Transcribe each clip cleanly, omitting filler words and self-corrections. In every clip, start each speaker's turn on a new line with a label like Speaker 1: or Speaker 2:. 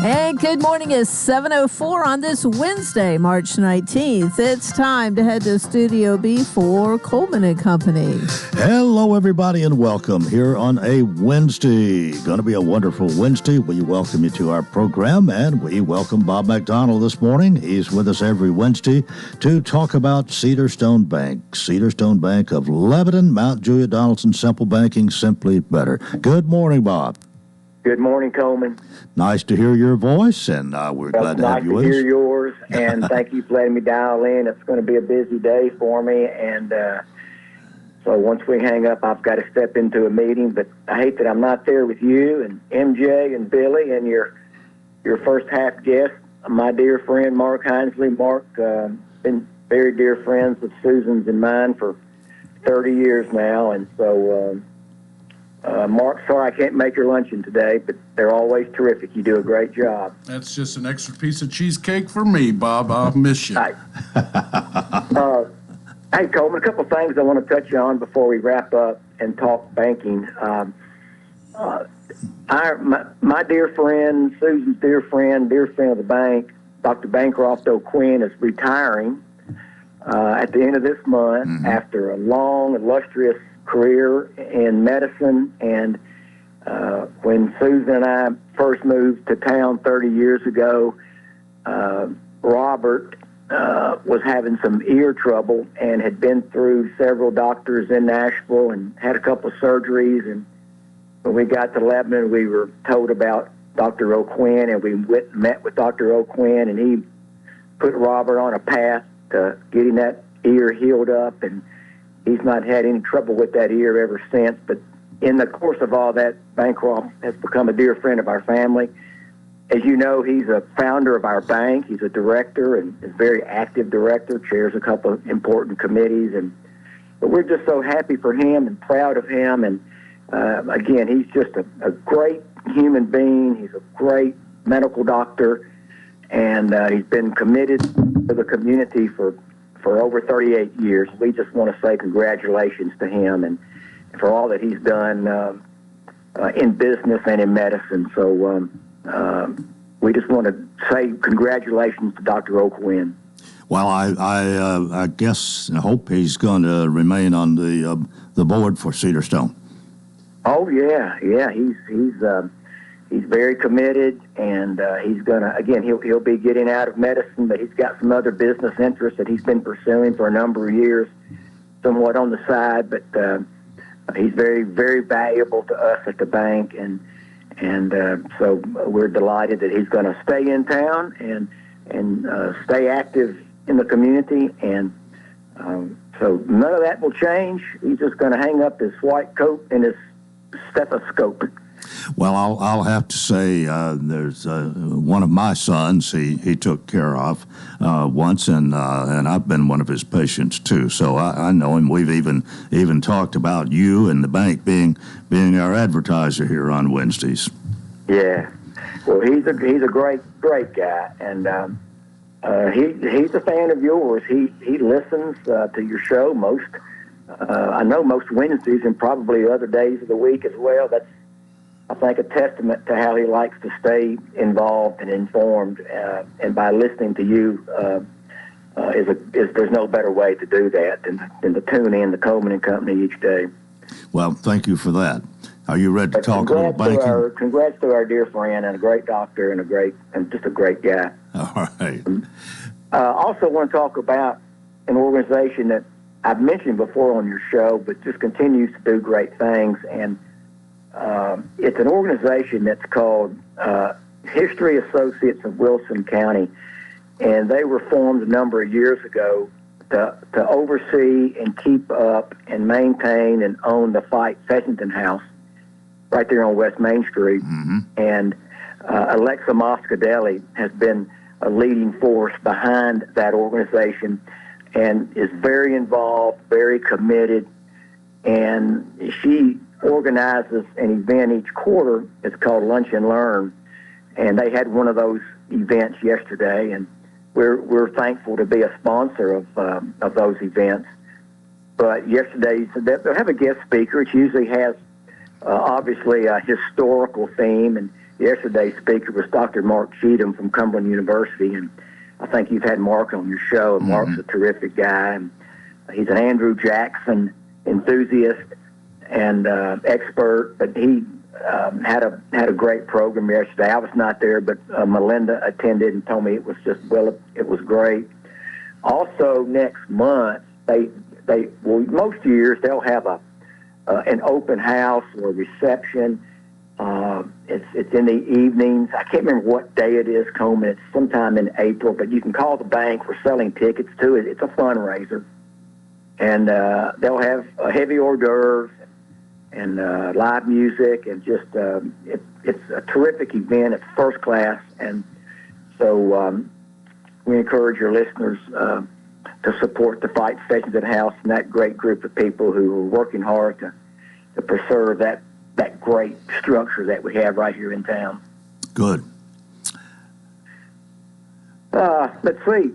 Speaker 1: And good morning. It's 7:04 on this Wednesday, March 19th. It's time to head to Studio B for Coleman and Company.
Speaker 2: Hello, everybody, and welcome here on a Wednesday. Going to be a wonderful Wednesday. We welcome you to our program, and we welcome Bob McDonald this morning. He's with us every Wednesday to talk about Cedar Stone Bank. Cedar Stone Bank of Lebanon, Mount Juliet, Donaldson, Simple Banking, simply better. Good morning, Bob.
Speaker 3: Good morning, Coleman.
Speaker 2: Nice to hear your voice, and we're glad to have you with us.
Speaker 3: Nice to hear yours, and thank you for letting me dial in. It's going to be a busy day for me, and so once we hang up, I've got to step into a meeting, but I hate that I'm not there with you and MJ and Billy and your first half guest, my dear friend Mark Hinesley. Mark, been very dear friends with Susan's and mine for 30 years now, and so... Mark, sorry I can't make your luncheon today, but they're always terrific. You do a great job.
Speaker 4: That's just an extra piece of cheesecake for me, Bob. I'll miss you.
Speaker 3: Hey, Coleman, a couple of things I want to touch on before we wrap up and talk banking. My dear friend, Susan's dear friend of the bank, Dr. Bancroft O'Quinn, is retiring at the end of this month after a long, illustrious career in medicine, and when Susan and I first moved to town 30 years ago, Robert was having some ear trouble and had been through several doctors in Nashville and had a couple of surgeries, and when we got to Lebanon, we were told about Dr. O'Quinn, and we met with Dr. O'Quinn, and he put Robert on a path to getting that ear healed up, and he's not had any trouble with that ear ever since. But in the course of all that, Bancroft has become a dear friend of our family. As you know, he's a founder of our bank. He's a director and is a very active director, chairs a couple of important committees. But we're just so happy for him and proud of him. And again, he's just a great human being. He's a great medical doctor. And he's been committed to the community for over 38 years. We just want to say congratulations to him and for all that he's done in business and in medicine. So we just want to say congratulations to Dr. O'Quinn.
Speaker 2: Well, I guess and hope he's going to remain on the board for Cedar Stone.
Speaker 3: Oh yeah, he's very committed, and he's gonna, again, he'll be getting out of medicine, but he's got some other business interests that he's been pursuing for a number of years, somewhat on the side. But he's very, very valuable to us at the bank, and so we're delighted that he's going to stay in town and stay active in the community. And so none of that will change. He's just going to hang up his white coat and his stethoscope.
Speaker 2: Well, I'll have to say there's one of my sons he took care of once, and I've been one of his patients too. So I know him. We've even talked about you and the bank being our advertiser here on Wednesdays. Yeah,
Speaker 3: well, he's a great guy, and he's a fan of yours. He listens to your show most. I know most Wednesdays and probably other days of the week as well. That's, I think, a testament to how he likes to stay involved and informed, and by listening to you, there's no better way to do that than to tune in to Coleman and Company each day.
Speaker 2: Well, thank you for that. Are you ready to talk about banking?
Speaker 3: Congrats to our dear friend and a great doctor and just a great guy.
Speaker 2: All right.
Speaker 3: Also want to talk about an organization that I've mentioned before on your show, but just continues to do great things, and it's an organization that's called History Associates of Wilson County, and they were formed a number of years ago to oversee and keep up and maintain and own the Fight Fessington House right there on West Main Street. Mm-hmm. And Alexa Moscadelli has been a leading force behind that organization and is very involved, very committed, and she organizes an event each quarter. It's called Lunch and Learn, and they had one of those events yesterday, and we're thankful to be a sponsor of those events. But yesterday they'll have a guest speaker. It usually has obviously a historical theme, and yesterday's speaker was Dr. Mark Cheatham from Cumberland University, and I think you've had Mark on your show. And Mark's a terrific guy. And he's an Andrew Jackson enthusiast and expert, but he had a great program yesterday. I was not there, but Melinda attended and told me it was it was great. Also, next month, most years they'll have an open house or a reception. It's in the evenings. I can't remember what day it is, Coleman. It's sometime in April, but you can call the bank. We're selling tickets to it. It's a fundraiser. And they'll have heavy hors d'oeuvres and live music, and just it's a terrific event. It's first class. And so we encourage your listeners to support the Fight Sessions at House and that great group of people who are working hard to preserve that great structure that we have right here in town.
Speaker 2: Good.
Speaker 3: Let's see.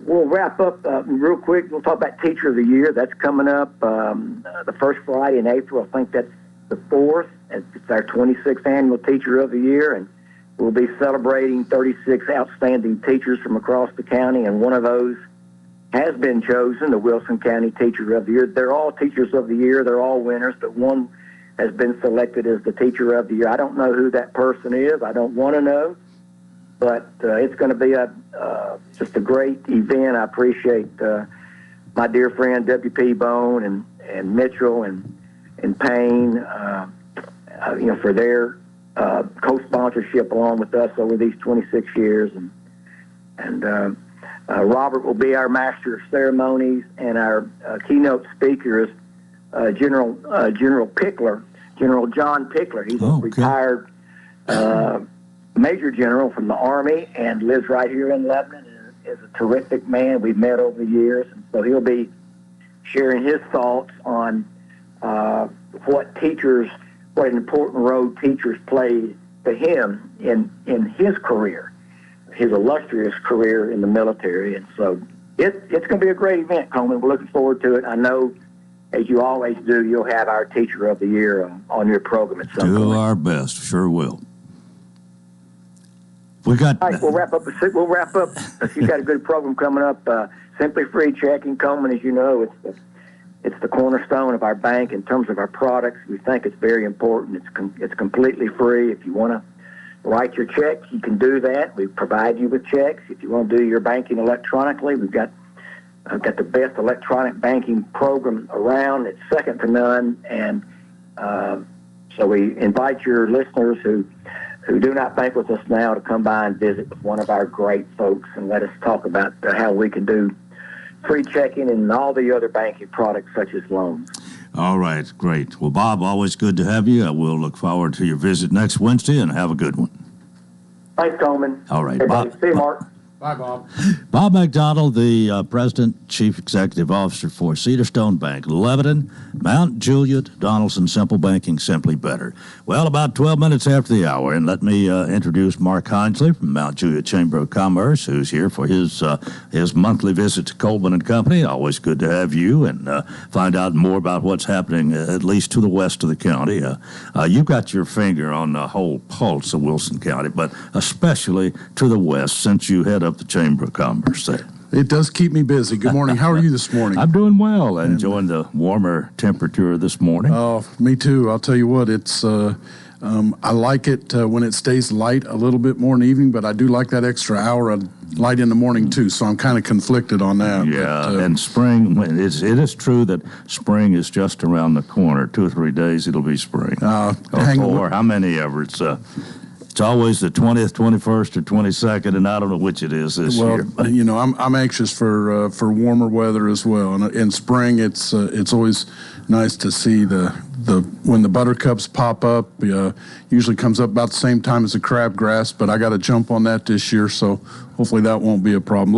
Speaker 3: We'll wrap up real quick. We'll talk about Teacher of the Year. That's coming up the first Friday in April. I think that's the 4th. It's our 26th annual Teacher of the Year, and we'll be celebrating 36 outstanding teachers from across the county, and one of those has been chosen, the Wilson County Teacher of the Year. They're all Teachers of the Year. They're all winners, but one has been selected as the Teacher of the Year. I don't know who that person is. I don't want to know, but it's going to be just a great event. I appreciate my dear friend W.P. Bone and Mitchell and Payne, for their co-sponsorship along with us over these 26 years. And Robert will be our Master of Ceremonies, and our keynote speaker is General Pickler, General John Pickler. He's a retired Major General from the Army and lives right here in Lebanon, and is a terrific man. We've met over the years, and so he'll be sharing his thoughts on what an important role teachers played to him in his career, his illustrious career in the military. And so it's going to be a great event, Coleman. We're looking forward to it. I know, as you always do, you'll have our Teacher of the Year on your program at some point.
Speaker 2: Do our best. Sure will. All right,
Speaker 3: we'll wrap up. You've got a good program coming up. Simply Free Checking, Coleman, as you know, it's the cornerstone of our bank in terms of our products. We think it's very important. It's completely free. If you want to write your checks, you can do that. We provide you with checks. If you want to do your banking electronically, I've got the best electronic banking program around. It's second to none. And so we invite your listeners who do not bank with us now to come by and visit with one of our great folks and let us talk about how we can do free checking and all the other banking products such as loans.
Speaker 2: All right, great. Well, Bob, always good to have you. We'll look forward to your visit next Wednesday, and have a good one.
Speaker 3: Thanks, Coleman.
Speaker 2: All right,
Speaker 3: Bob. See you, Mark.
Speaker 4: Bye, Bob.
Speaker 2: Bob McDonald, the President, Chief Executive Officer for Cedarstone Bank, Lebanon, Mount Juliet, Donaldson, Simple Banking, Simply Better. Well, about 12 minutes after the hour, and let me introduce Mark Hinesley from Mount Juliet Chamber of Commerce, who's here for his monthly visit to Coleman and Company. Always good to have you and find out more about what's happening, at least to the west of the county. You've got your finger on the whole pulse of Wilson County, but especially to the west, since you head up the Chamber of Commerce there.
Speaker 4: It does keep me busy. Good morning. How are you this morning?
Speaker 2: I'm doing well. Enjoying the warmer temperature this morning.
Speaker 4: Oh, me too. I'll tell you what, it's I like it when it stays light a little bit more in the evening, but I do like that extra hour of light in the morning too, so I'm kind of conflicted on that.
Speaker 2: Yeah, but, and spring, it is true that spring is just around the corner. 2 or 3 days it'll be spring. Or how many ever. It's always the 20th, 21st, or 22nd, and I don't know which it is this year.
Speaker 4: Well, you know, I'm anxious for warmer weather as well. And in spring, it's always nice to see when the buttercups pop up. Usually comes up about the same time as the crabgrass, but I got to jump on that this year, so hopefully that won't be a problem.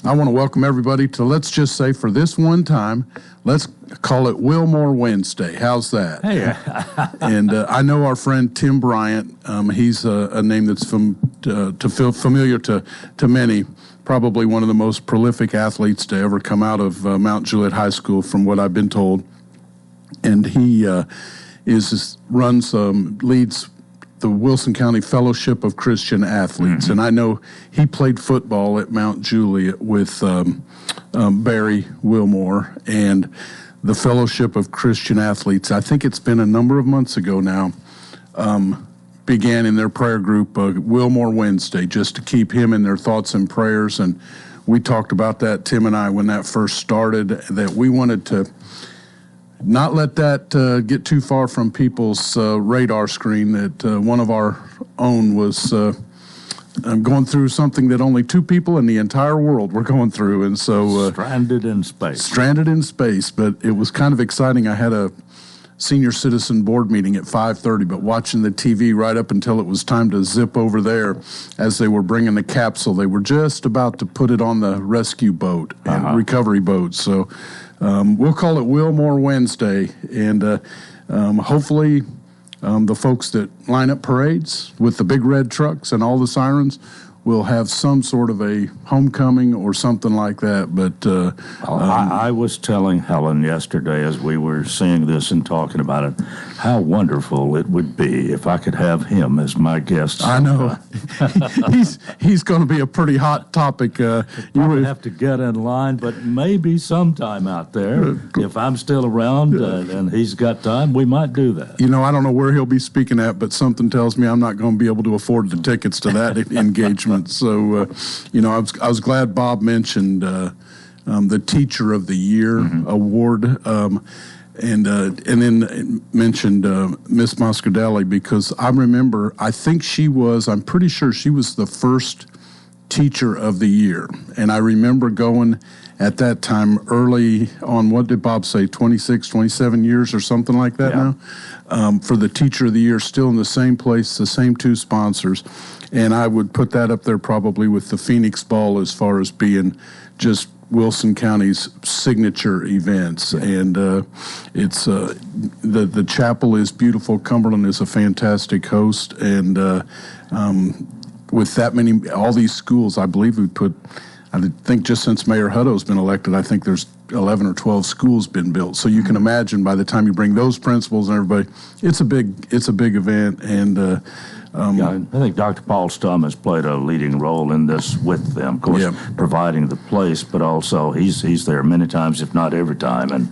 Speaker 4: I want to welcome everybody to, let's just say for this one time, let's call it Wilmore Wednesday. How's that?
Speaker 2: Hey.
Speaker 4: And I know our friend Tim Bryant. He's a name that's familiar to many. Probably one of the most prolific athletes to ever come out of Mount Juliet High School, from what I've been told. And he leads the Wilson County Fellowship of Christian Athletes, and I know he played football at Mount Juliet with Barry Wilmore, and the Fellowship of Christian Athletes, I think it's been a number of months ago now, began in their prayer group Wilmore Wednesday, just to keep him in their thoughts and prayers. And we talked about that, Tim and I, when that first started, that we wanted to not let that get too far from people's radar screen, that one of our own was going through something that only two people in the entire world were going through. And so
Speaker 2: stranded in space. But it was kind of exciting. I had a senior citizen board meeting at 5:30, but watching the TV right up until it was time to zip over there as they were bringing the capsule. They were just about to put it on the rescue boat and recovery boat. So we'll call it Wilmore Wednesday, and hopefully the folks that line up parades with the big red trucks and all the sirens will have some sort of a homecoming or something like that. But I was telling Helen yesterday as we were seeing this and talking about it, how wonderful it would be if I could have him as my guest.
Speaker 4: I know. he's going to be a pretty hot topic.
Speaker 2: You would have to get in line, but maybe sometime out there, if I'm still around and he's got time, we might do that.
Speaker 4: You know, I don't know where he'll be speaking at, but something tells me I'm not going to be able to afford the tickets to that engagement. So, you know, I was glad Bob mentioned the Teacher of the Year award, and then mentioned Miss Moscadelli, because I remember, I'm pretty sure she was the first Teacher of the Year. And I remember going at that time early on, what did Bob say, 26, 27 years or something like that now, for the Teacher of the Year, still in the same place, the same two sponsors. And I would put that up there probably with the Phoenix Ball as far as being just Wilson County's signature events. And it's the chapel is beautiful. Cumberland is a fantastic host. And with that many, all these schools, I believe I think just since Mayor Hutto's been elected, I think there's 11 or 12 schools been built. So you can imagine by the time you bring those principals and everybody, it's a big event. And
Speaker 2: I think Dr. Paul Stum has played a leading role in this with them, of course, providing the place, but also he's there many times, if not every time, and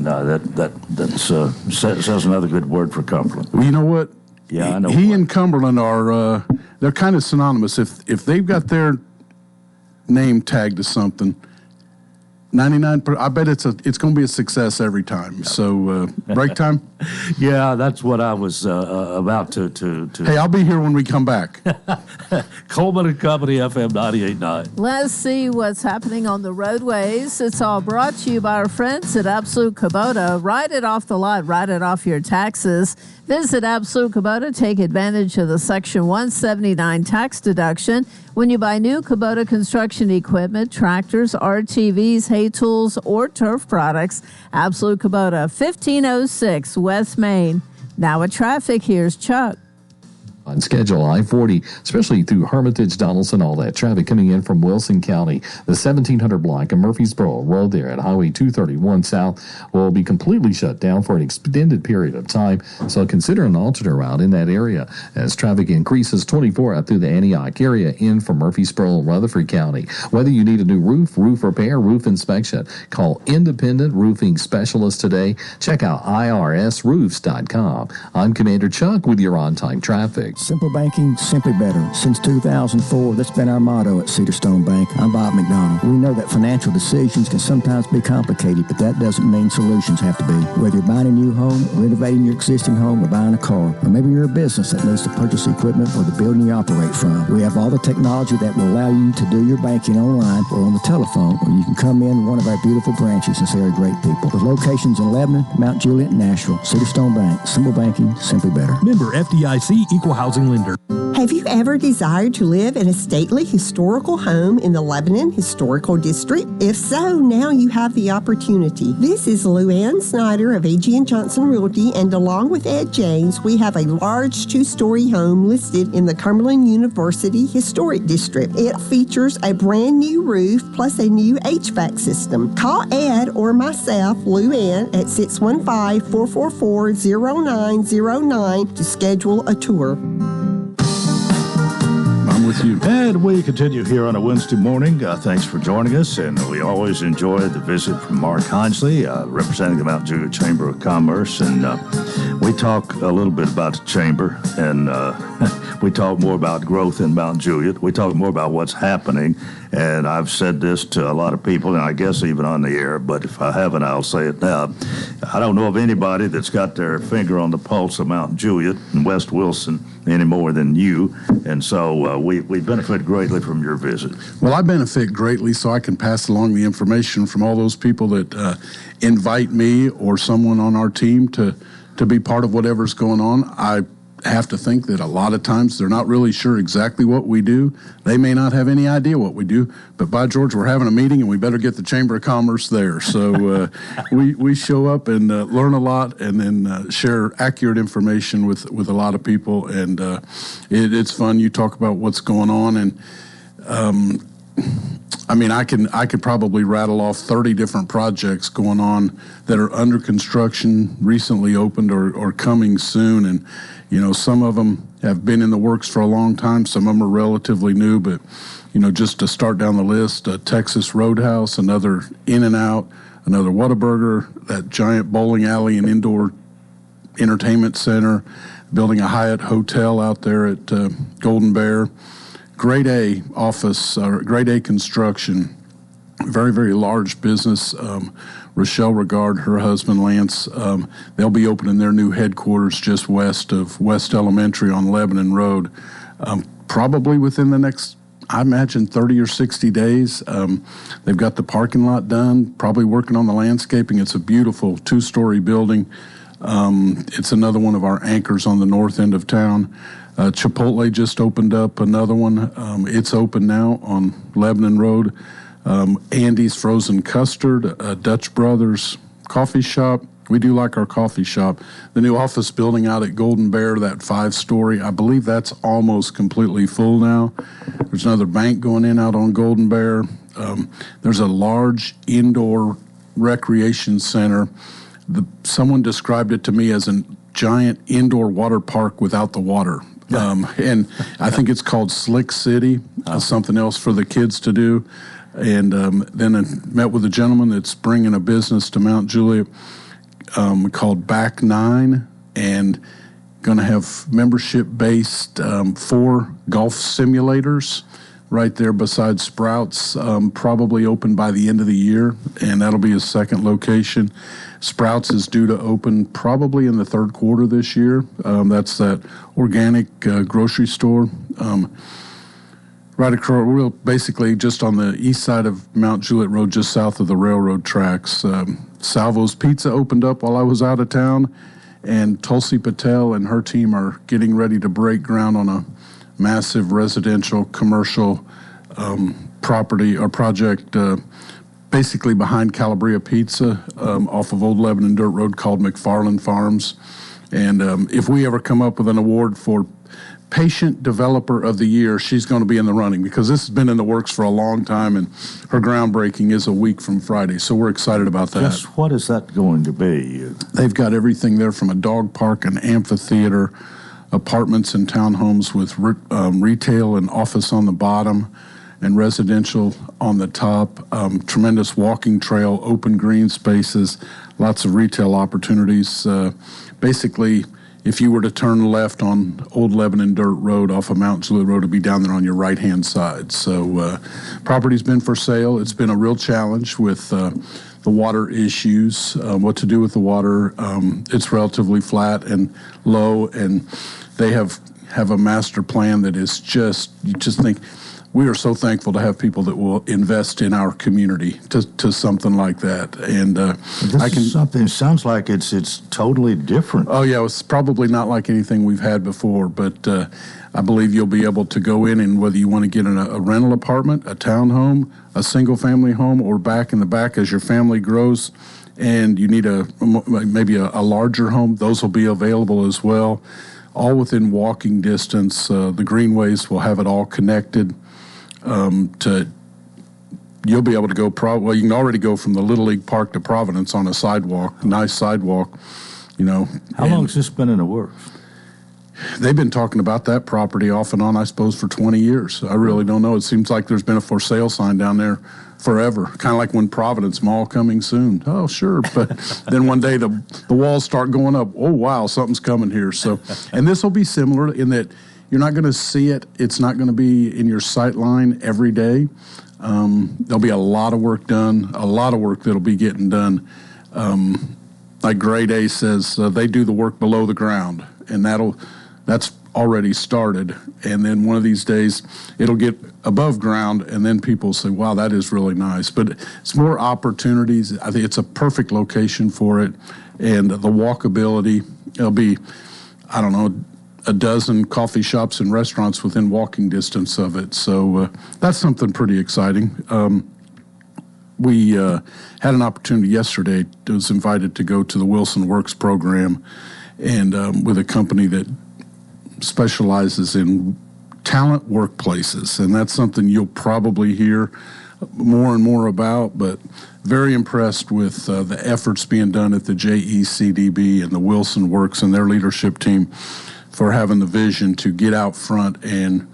Speaker 2: that says another good word for Cumberland.
Speaker 4: Well, you know what?
Speaker 2: Yeah, I know.
Speaker 4: He and Cumberland are they're kind of synonymous. If they've got their name tagged to something, 99%, I bet it's going to be a success every time. So break time.
Speaker 2: Yeah, that's what I was about to.
Speaker 4: Hey, I'll be here when we come back.
Speaker 2: Coleman and Company, FM 98.9.
Speaker 1: Let's see what's happening on the roadways. It's all brought to you by our friends at Absolute Kubota. Ride it off the lot. Write it off your taxes. Visit Absolute Kubota. Take advantage of the Section 179 tax deduction when you buy new Kubota construction equipment, tractors, RTVs, hay tools, or turf products. Absolute Kubota, 1506 West Main. Now with traffic, here's Chuck.
Speaker 5: On schedule, I-40, especially through Hermitage, Donaldson, all that traffic coming in from Wilson County. The 1700 block of Murfreesboro Road there at Highway 231 South will be completely shut down for an extended period of time, so consider an alternate route in that area as traffic increases 24 out through the Antioch area in from Murfreesboro and Rutherford County. Whether you need a new roof repair, roof inspection, call Independent Roofing Specialists today. Check out irsroofs.com. I'm Commander Chuck with your on-time traffic.
Speaker 6: Simple banking, simply better. Since 2004, that's been our motto at Cedarstone Bank. I'm Bob McDonald. We know that financial decisions can sometimes be complicated, but that doesn't mean solutions have to be. Whether you're buying a new home, renovating your existing home, or buying a car, or maybe you're a business that needs to purchase equipment for the building you operate from, we have all the technology that will allow you to do your banking online or on the telephone, or you can come in one of our beautiful branches and see our great people. With locations in Lebanon, Mount Juliet, and Nashville, Cedarstone Bank. Simple banking, simply better.
Speaker 7: Member FDIC, Equal Housing Lender.
Speaker 8: Hey,
Speaker 7: Have you ever desired to live in a stately historical home in the Lebanon Historical District? If so, now you have the opportunity. This is Lou Ann Snyder of A.G. & Johnson Realty, and along with Ed James, we have a large 2-story home listed in the Cumberland University Historic District. It features a brand new roof plus a new HVAC system. Call Ed or myself, Lou Ann, at 615-444-0909 to schedule a tour.
Speaker 4: With you.
Speaker 2: And we continue here on a Wednesday morning. Thanks for joining us, and we always enjoy the visit from Mark Hinesley, representing the Mount Juliet Chamber of Commerce, and we talk a little bit about the chamber, and we talk more about growth in Mount Juliet. We talk more about what's happening, and I've said this to a lot of people, and I guess even on the air, but if I haven't, I'll say it now. I don't know of anybody that's got their finger on the pulse of Mount Juliet and West Wilson any more than you, and so we benefit greatly from your visit.
Speaker 4: Well, I benefit greatly, so I can pass along the information from all those people that invite me or someone on our team to be part of whatever's going on. I have to think that a lot of times they're not really sure exactly what we do. They may not have any idea what we do, but by George, we're having a meeting and we better get the Chamber of Commerce there. So we show up and learn a lot, and then share accurate information with a lot of people, and it's fun. You talk about what's going on, and I mean, I could probably rattle off 30 different projects going on that are under construction, recently opened, or coming soon. And, you know, some of them have been in the works for a long time. Some of them are relatively new, but, you know, just to start down the list, Texas Roadhouse, another In-N-Out, another Whataburger, that giant bowling alley and indoor entertainment center, building a Hyatt hotel out there at Golden Bear. Grade A office, or Grade A construction, very, very large business. Rochelle Regard, her husband Lance, they'll be opening their new headquarters just west of West Elementary on Lebanon Road, probably within the next, I imagine, 30 or 60 days. They've got the parking lot done, probably working on the landscaping. It's a beautiful 2-story building. It's another one of our anchors on the north end of town. Chipotle just opened up another one. It's open now on Lebanon Road. Andy's Frozen Custard, Dutch Brothers Coffee Shop. We do like our coffee shop. The new office building out at Golden Bear, that 5-story, I believe that's almost completely full now. There's another bank going in out on Golden Bear. There's a large indoor recreation center. Someone described it to me as a giant indoor water park without the water. And I think it's called Slick City, something else for the kids to do. And then I met with a gentleman that's bringing a business to Mount Juliet called Back 9, and going to have membership-based 4 golf simulators right there beside Sprouts, probably open by the end of the year, and that'll be his second location. Sprouts is due to open probably in the third quarter this year. That's that organic grocery store. Right across, we're basically just on the east side of Mount Juliet Road, just south of the railroad tracks. Salvo's Pizza opened up while I was out of town, and Tulsi Patel and her team are getting ready to break ground on a massive residential commercial property or project basically behind Calabria Pizza off of Old Lebanon Dirt Road, called McFarland Farms. And if we ever come up with an award for Patient Developer of the Year, she's going to be in the running, because this has been in the works for a long time, and her groundbreaking is a week from Friday. So we're excited about that.
Speaker 2: Just what is that going to be?
Speaker 4: They've got everything there, from a dog park, an amphitheater, apartments and townhomes with retail and office on the bottom, and residential on the top. Tremendous walking trail, open green spaces, lots of retail opportunities. Basically, if you were to turn left on Old Lebanon Dirt Road off of Mount Juliet Road, it'd be down there on your right-hand side. So property's been for sale. It's been a real challenge with the water issues, what to do with the water. It's relatively flat and low, and they have a master plan that is just, you just think, we are so thankful to have people that will invest in our community to something like that. And
Speaker 2: something sounds like it's totally different.
Speaker 4: Oh yeah, it's probably not like anything we've had before, but I believe you'll be able to go in, and whether you want to get in a rental apartment, a townhome, a single-family home, or back in the back as your family grows, and you need maybe a larger home, those will be available as well, all within walking distance. The greenways will have it all connected. You'll be able to go, you can already go from the Little League Park to Providence on a sidewalk, nice sidewalk,
Speaker 2: How long has this been in the works?
Speaker 4: They've been talking about that property off and on, I suppose, for 20 years. I really don't know. It seems like there's been a for sale sign down there forever, kind of like when Providence Mall coming soon. Oh, sure. But then one day the walls start going up. Oh, wow, something's coming here. So, and this will be similar in that you're not going to see it. It's not going to be in your sight line every day. There'll be a lot of work done, a lot of work that'll be getting done. Like Grade A says, they do the work below the ground, and that's already started. And then one of these days, it'll get above ground, and then people say, wow, that is really nice. But it's more opportunities. I think it's a perfect location for it. And the walkability, it'll be, I don't know, a dozen coffee shops and restaurants within walking distance of it. So that's something pretty exciting. We had an opportunity yesterday. I was invited to go to the Wilson Works program, and with a company that specializes in talent workplaces, and that's something you'll probably hear more and more about, but very impressed with the efforts being done at the JECDB and the Wilson Works and their leadership team for having the vision to get out front and,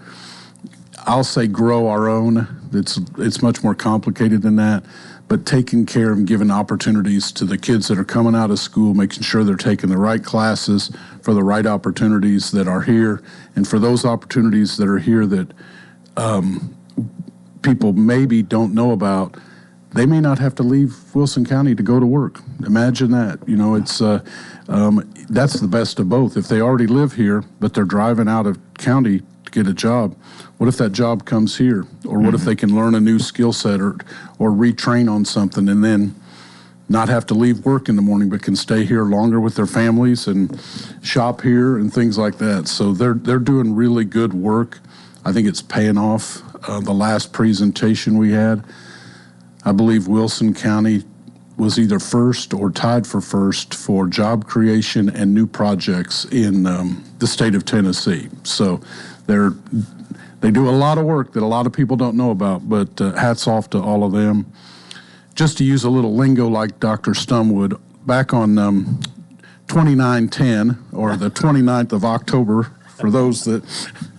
Speaker 4: I'll say, grow our own. It's much more complicated than that, but taking care of and giving opportunities to the kids that are coming out of school, making sure they're taking the right classes for the right opportunities that are here, and for those opportunities that are here that people maybe don't know about. They may not have to leave Wilson County to go to work. Imagine that. It's that's the best of both. If they already live here, but they're driving out of county to get a job, what if that job comes here? Or what if they can learn a new skill set or retrain on something and then not have to leave work in the morning, but can stay here longer with their families and shop here and things like that. So they're doing really good work. I think it's paying off. The last presentation we had, I believe Wilson County was either first or tied for first for job creation and new projects in the state of Tennessee. So they do a lot of work that a lot of people don't know about, but hats off to all of them. Just to use a little lingo like Dr. Stumwood, back on 2910, or the 29th of October, for those that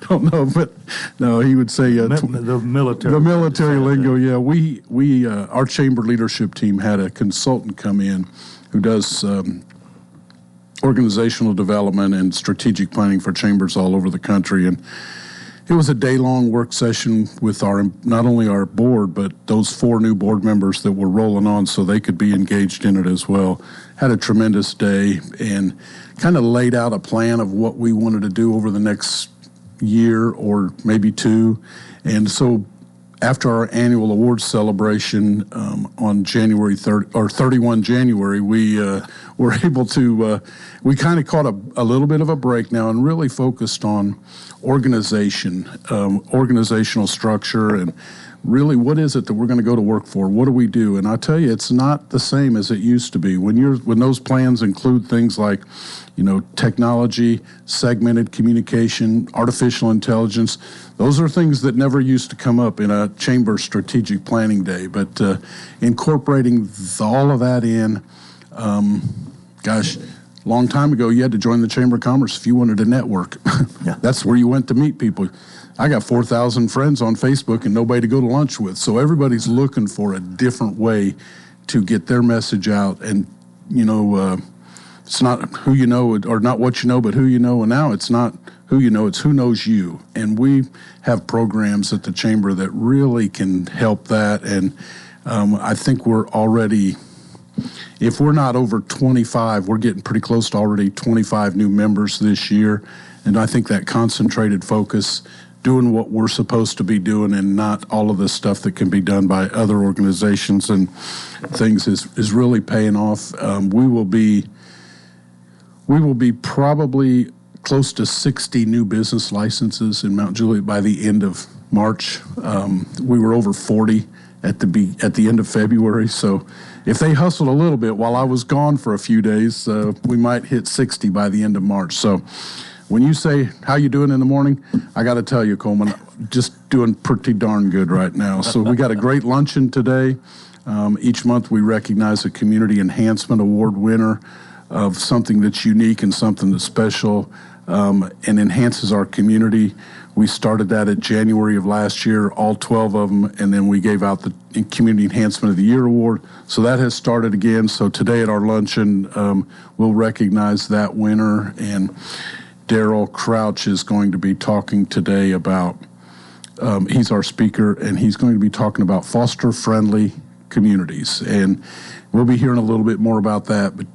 Speaker 4: don't know, but no, he would say
Speaker 2: the military
Speaker 4: lingo. Yeah, we our chamber leadership team had a consultant come in who does organizational development and strategic planning for chambers all over the country, and it was a day-long work session with not only our board, but those 4 new board members that were rolling on so they could be engaged in it as well. Had a tremendous day and kind of laid out a plan of what we wanted to do over the next year or maybe 2. And so after our annual awards celebration on January 31 January, we were able to, we kind of caught a little bit of a break now and really focused on organizational structure, and really what is it that we're going to go to work for? What do we do? And I tell you, it's not the same as it used to be. When those plans include things like, technology, segmented communication, artificial intelligence, those are things that never used to come up in a chamber strategic planning day. But incorporating all of that in, long time ago, you had to join the Chamber of Commerce if you wanted to network. Yeah. That's where you went to meet people. I got 4,000 friends on Facebook and nobody to go to lunch with. So everybody's looking for a different way to get their message out. And, it's not who you know or not what you know, but who you know. And now it's not who you know, it's who knows you. And we have programs at the Chamber that really can help that. And I think we're already... If we're not over 25, we're getting pretty close to already 25 new members this year. And I think that concentrated focus doing what we're supposed to be doing and not all of the stuff that can be done by other organizations and things is really paying off. We will be probably close to 60 new business licenses in Mount Juliet by the end of March. We were over 40 at the end of February. So if they hustled a little bit while I was gone for a few days, we might hit 60 by the end of March. So when you say, how you doing in the morning, I got to tell you, Coleman, just doing pretty darn good right now. So we got a great luncheon today. Each month we recognize a Community Enhancement Award winner of something that's unique and something that's special and enhances our community. We started that at January of last year, all 12 of them, and then we gave out the Community Enhancement of the Year Award. So that has started again. So today at our luncheon, we'll recognize that winner, and Daryl Crouch is going to be talking today about, he's our speaker, and he's going to be talking about foster-friendly communities. And we'll be hearing a little bit more about that, but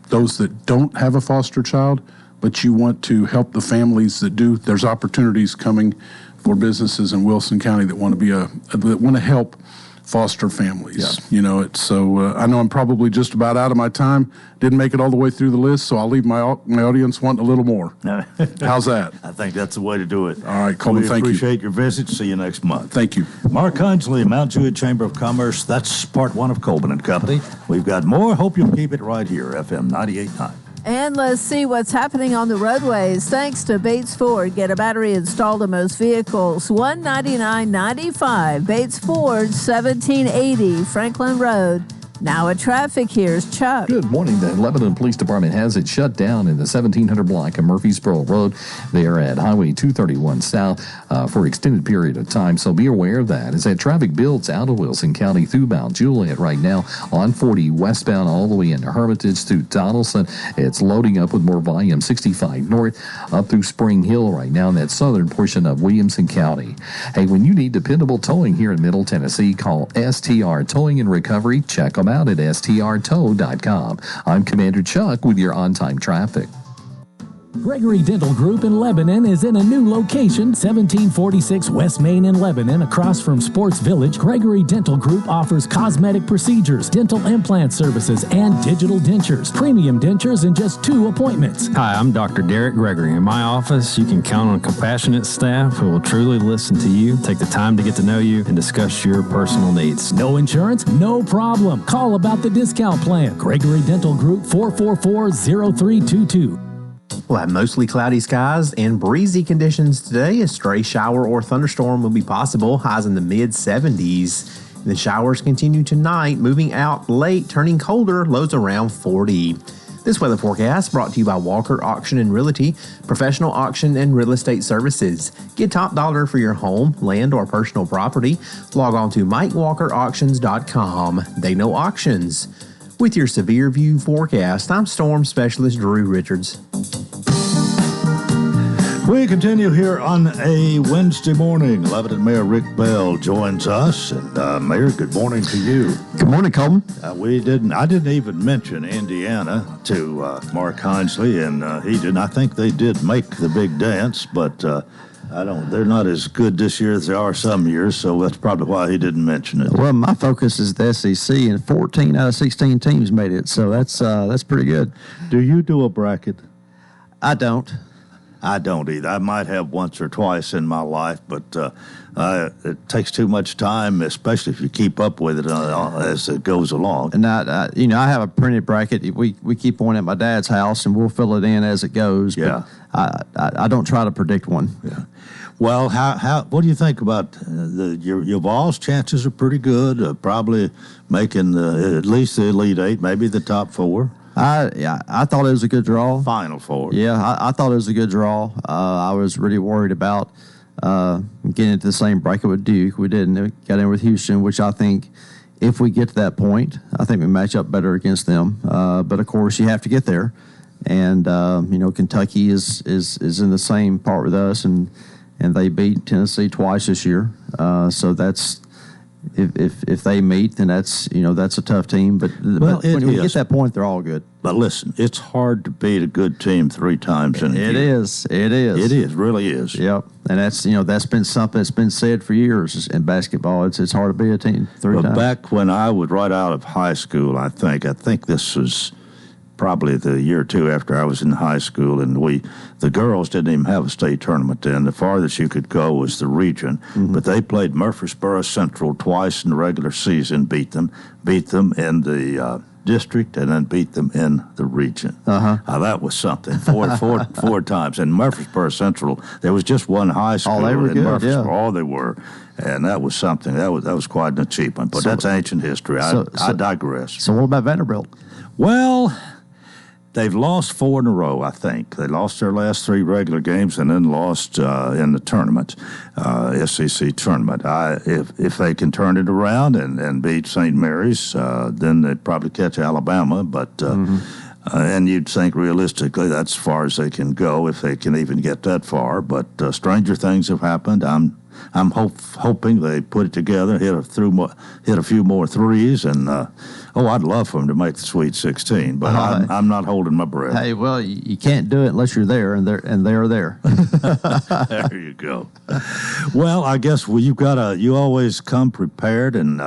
Speaker 4: those that don't have a foster child, but you want to help the families that do, there's opportunities coming for businesses in Wilson County that want to help foster families. Yeah. You know, it's so I know I'm probably just about out of my time. Didn't make it all the way through the list, so I'll leave my audience wanting a little more. How's that?
Speaker 2: I think that's the way to do it.
Speaker 4: All right, Coleman, thank you.
Speaker 2: We appreciate your visit. See you next month.
Speaker 4: Thank you.
Speaker 2: Mark Hinsley, Mount Juliet Chamber of Commerce. That's part one of Coleman and Company. We've got more. Hope you'll keep it right here, FM 98.9.
Speaker 1: And let's see what's happening on the roadways. Thanks to Bates Ford. Get a battery installed in most vehicles. $199.95. Bates Ford, 1780 Franklin Road. Now at traffic, here's Chuck.
Speaker 5: Good morning. The Lebanon Police Department has it shut down in the 1700 block of Murfreesboro Road. They are at Highway 231 South for an extended period of time, so be aware of that. As that traffic builds out of Wilson County through Mount Juliet right now on 40 westbound all the way into Hermitage through Donaldson. It's loading up with more volume 65 north up through Spring Hill right now in that southern portion of Williamson County. Hey, when you need dependable towing here in Middle Tennessee, call STR Towing and Recovery. Check them out at strtow.com. I'm Commander Chuck with your on-time traffic.
Speaker 8: Gregory Dental Group in Lebanon is in a new location, 1746 West Main in Lebanon, across from Sports Village. Gregory Dental Group offers cosmetic procedures, dental implant services, and digital dentures. Premium dentures in just 2 appointments.
Speaker 9: Hi, I'm Dr. Derek Gregory. In my office, you can count on a compassionate staff who will truly listen to you, take the time to get to know you, and discuss your personal needs.
Speaker 8: No insurance? No problem. Call about the discount plan. Gregory Dental Group, 444-0322.
Speaker 10: We'll have mostly cloudy skies and breezy conditions today. A stray shower or thunderstorm will be possible. Highs in the mid-70s. The showers continue tonight, moving out late, turning colder, lows around 40. This weather forecast brought to you by Walker Auction and Realty, professional auction and real estate services. Get top dollar for your home, land, or personal property. Log on to MikeWalkerAuctions.com. They know auctions. With your Severe View forecast, I'm Storm Specialist Drew Richards.
Speaker 2: We continue here on a Wednesday morning. Lebanon Mayor Rick Bell joins us. And Mayor, good morning to you.
Speaker 11: Good morning, Coleman.
Speaker 2: I didn't even mention Indiana to Mark Hinsley, and he didn't. I think they did make the big dance, but they're not as good this year as they are some years, so that's probably why he didn't mention it.
Speaker 11: Well, my focus is the SEC, and 14 out of 16 teams made it, so that's pretty good.
Speaker 2: Do you do a bracket?
Speaker 11: I don't.
Speaker 2: I don't either. I might have once or twice in my life, but it takes too much time, especially if you keep up with it as it goes along.
Speaker 11: And I have a printed bracket. We keep one at my dad's house, and we'll fill it in as it goes.
Speaker 2: Yeah.
Speaker 11: But I don't try to predict one.
Speaker 2: Yeah. Well, what do you think about your Vols? Chances are pretty good, probably making at least the Elite Eight, maybe the top 4.
Speaker 11: I thought it was a good draw.
Speaker 2: Final 4.
Speaker 11: Yeah, I thought it was a good draw. I was really worried about getting into the same bracket with Duke. We didn't. We got in with Houston, which I think if we get to that point, I think we match up better against them. But, of course, you have to get there. And, Kentucky is in the same part with us, and they beat Tennessee twice this year. So that's if they meet, then that's a tough team. But when we get that point, they're all good.
Speaker 2: But listen, it's hard to beat a good team 3 times in a year.
Speaker 11: It is.
Speaker 2: It is. Really is.
Speaker 11: Yep. And that's been something that's been said for years in basketball. It's hard to beat a team 3 times.
Speaker 2: Back when I was right out of high school, I think this was probably the year or two after I was in high school, and the girls didn't even have a state tournament then. The farthest you could go was the region, but they played Murfreesboro Central twice in the regular season, beat them in the district, and then beat them in the region. That was something. Four times. And Murfreesboro Central, there was just one high school
Speaker 11: they were
Speaker 2: in
Speaker 11: good,
Speaker 2: Murfreesboro.
Speaker 11: yeah.
Speaker 2: All they were. And that was something. That was quite an achievement. But that's ancient history. I digress.
Speaker 11: So what about Vanderbilt?
Speaker 2: Well, they've lost 4 in a row, I think. They lost their last 3 regular games and then lost in the tournament, SEC tournament. If they can turn it around and beat St. Mary's, then they'd probably catch Alabama. But and you'd think realistically that's as far as they can go if they can even get that far. But stranger things have happened. I'm hoping they put it together, hit a few more threes, and I'd love for them to make the Sweet 16, but I'm not holding my breath.
Speaker 11: Hey, well, you can't do it unless you're there, and they're there.
Speaker 2: There you go. Well, I guess you always come prepared, and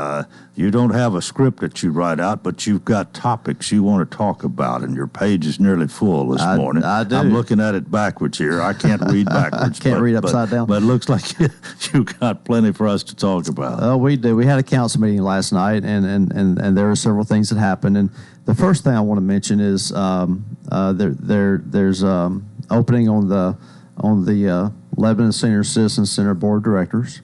Speaker 2: you don't have a script that you write out, but you've got topics you want to talk about, and your page is nearly full this morning.
Speaker 11: I do.
Speaker 2: I'm looking at it backwards here. I can't read backwards.
Speaker 11: I can't read upside down.
Speaker 2: But it looks like you got plenty for us to talk about.
Speaker 11: Oh, we do. We had a council meeting last night, and there were several things that happened. And the first thing I want to mention is there's opening on the Lebanon Senior Citizen Center Board of Directors.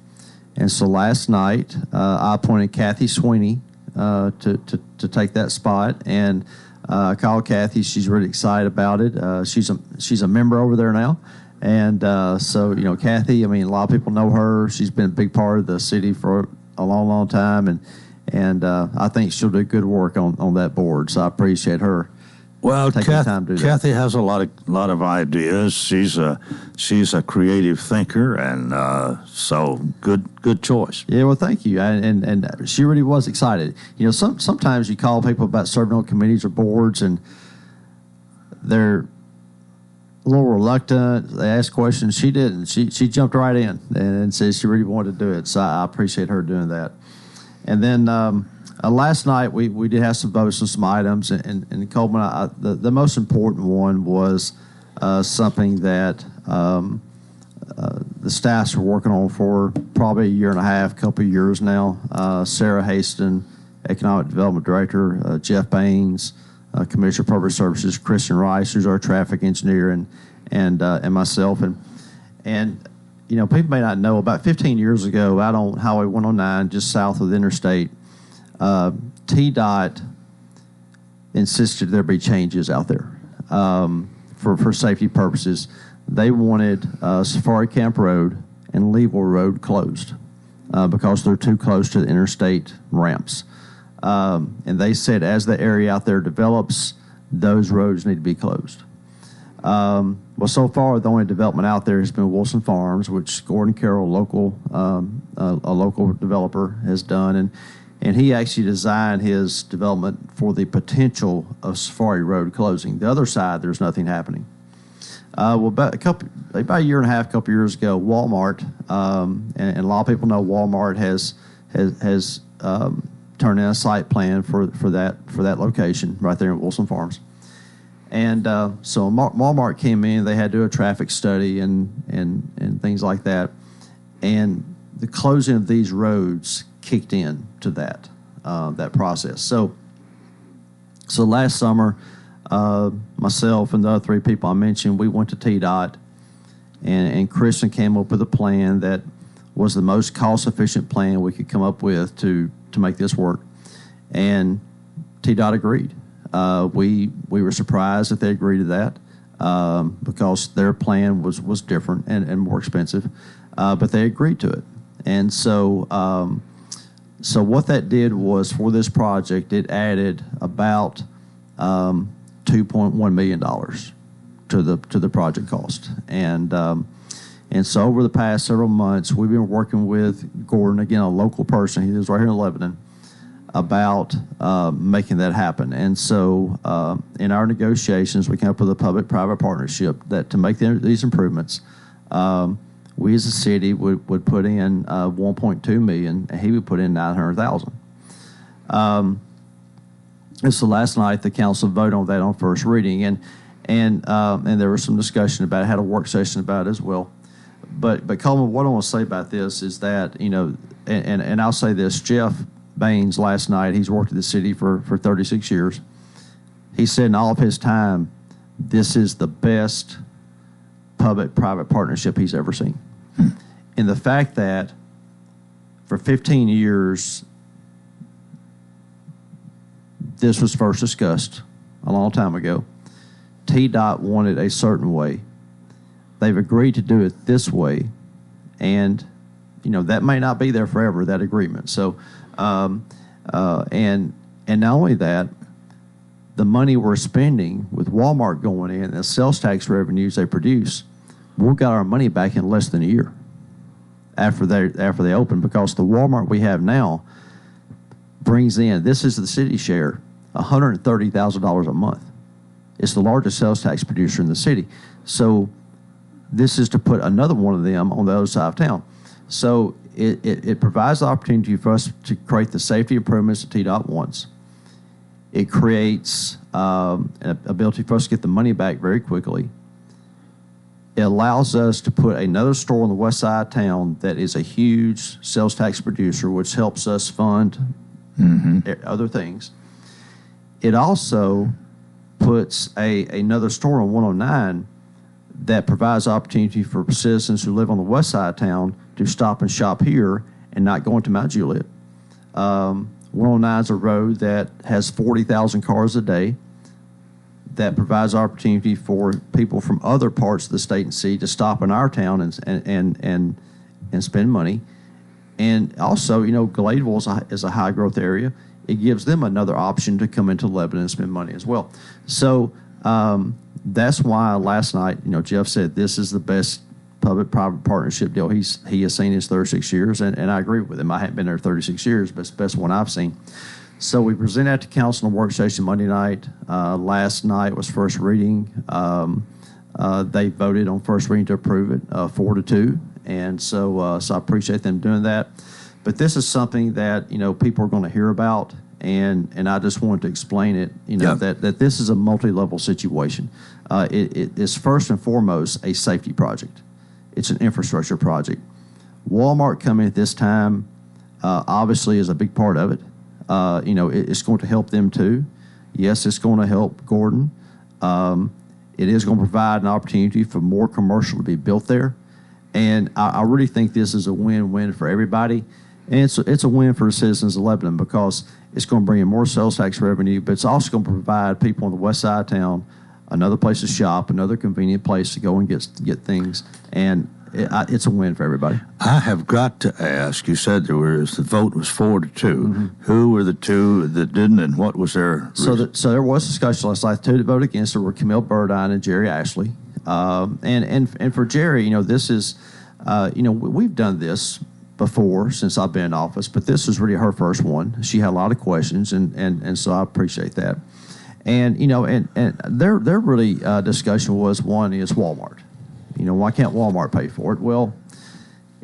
Speaker 11: And so last night, I appointed Kathy Sweeney to take that spot, and I called Kathy. She's really excited about it. She's a member over there now, and so Kathy. I mean, a lot of people know her. She's been a big part of the city for a long, long time, and I think she'll do good work on that board. So I appreciate her.
Speaker 2: Well, Kathy has a lot of ideas. She's a creative thinker, and so good choice.
Speaker 11: Yeah, well, thank you. And she really was excited. Sometimes you call people about serving on committees or boards, and they're a little reluctant. They ask questions. She didn't. She jumped right in and said she really wanted to do it. So I appreciate her doing that. And then last night we did have some votes on some items, and Coleman, the most important one was something that the staffs are working on for probably a year and a half, couple of years now. Sarah Haston, Economic Development Director, Jeff Baines, Commissioner of Public Services, Christian Rice, who's our traffic engineer, and myself. And people may not know, about 15 years ago, out on Highway 109, just south of the interstate, TDOT insisted there be changes out there for safety purposes. They wanted Safari Camp Road and Leeville Road closed because they're too close to the interstate ramps. And they said as the area out there develops, those roads need to be closed. Well, so far, the only development out there has been Wilson Farms, which Gordon Carroll, a local developer, has done. And he actually designed his development for the potential of Safari Road closing. The other side, there's nothing happening. About a year and a half, couple years ago, Walmart, and a lot of people know Walmart has turned in a site plan for that location right there in Wilson Farms. And so Walmart came in. They had to do a traffic study and things like that. And the closing of these roads kicked in to that process. So last summer, myself and the other 3 people I mentioned, we went to TDOT, and Kristen came up with a plan that was the most cost-efficient plan we could come up with to make this work. And TDOT agreed. We were surprised that they agreed to that because their plan was different and more expensive, but they agreed to it. And so what that did was, for this project, it added about $2.1 million to the project cost. And And so over the past several months, we've been working with Gordon, again, a local person, he lives right here in Lebanon, about making that happen. And so in our negotiations, we came up with a public-private partnership that to make these improvements, we as a city would put in $1.2 million, and he would put in $900,000. And so last night the council voted on that on first reading, and there was some discussion about it, had a work session about it as well. But Coleman, what I want to say about this is that, and I'll say this, Jeff Baines last night, he's worked at the city for 36 years. He said in all of his time, this is the best public-private partnership he's ever seen. And the fact that for 15 years, this was first discussed a long time ago. TDOT wanted a certain way. They've agreed to do it this way, and that may not be there forever, that agreement. So, and not only that, the money we're spending with Walmart going in and the sales tax revenues they produce, we'll get our money back in less than a year after they open, because the Walmart we have now brings in, this is the city share, $130,000 a month. It's the largest sales tax producer in the city. So this is to put another one of them on the other side of town. So it provides the opportunity for us to create the safety improvements that TDOT wants. It creates an ability for us to get the money back very quickly. It allows us to put another store on the west side of town that is a huge sales tax producer, which helps us fund other things. It also puts another store on 109 that provides opportunity for citizens who live on the west side of town to stop and shop here and not go into Mount Juliet. 109 is a road that has 40,000 cars a day, that provides opportunity for people from other parts of the state and city to stop in our town and spend money. And also, Gladeville is a high growth area. It gives them another option to come into Lebanon and spend money as well. So that's why last night, Jeff said this is the best public-private partnership deal he has seen in his 36 years, and I agree with him. I haven't been there 36 years, but it's the best one I've seen. So we presented that to council on work session Monday night. Last night was first reading. They voted on first reading to approve it 4-2, and so I appreciate them doing that. But this is something that people are going to hear about, and I just wanted to explain it. That this is a multi-level situation. It is first and foremost a safety project. It's an infrastructure project. Walmart coming at this time obviously is a big part of it. It's going to help them too. Yes, it's going to help Gordon. It is going to provide an opportunity for more commercial to be built there. And I really think this is a win-win for everybody. And it's a win for the citizens of Lebanon, because it's going to bring in more sales tax revenue, but it's also going to provide people on the west side of town another place to shop, another convenient place to go and get things. And it's a win for everybody.
Speaker 2: I have got to ask, you said the vote was 4-2. Who were the two that didn't, and what was their reason?
Speaker 11: So there was discussion last night. Two that voted against it were Camille Burdine and Jerry Ashley. And for Jerry, this is, we've done this before since I've been in office, but this was really her first one. She had a lot of questions, and so I appreciate that. And and their really discussion was, one is Walmart. Why can't Walmart pay for it? Well,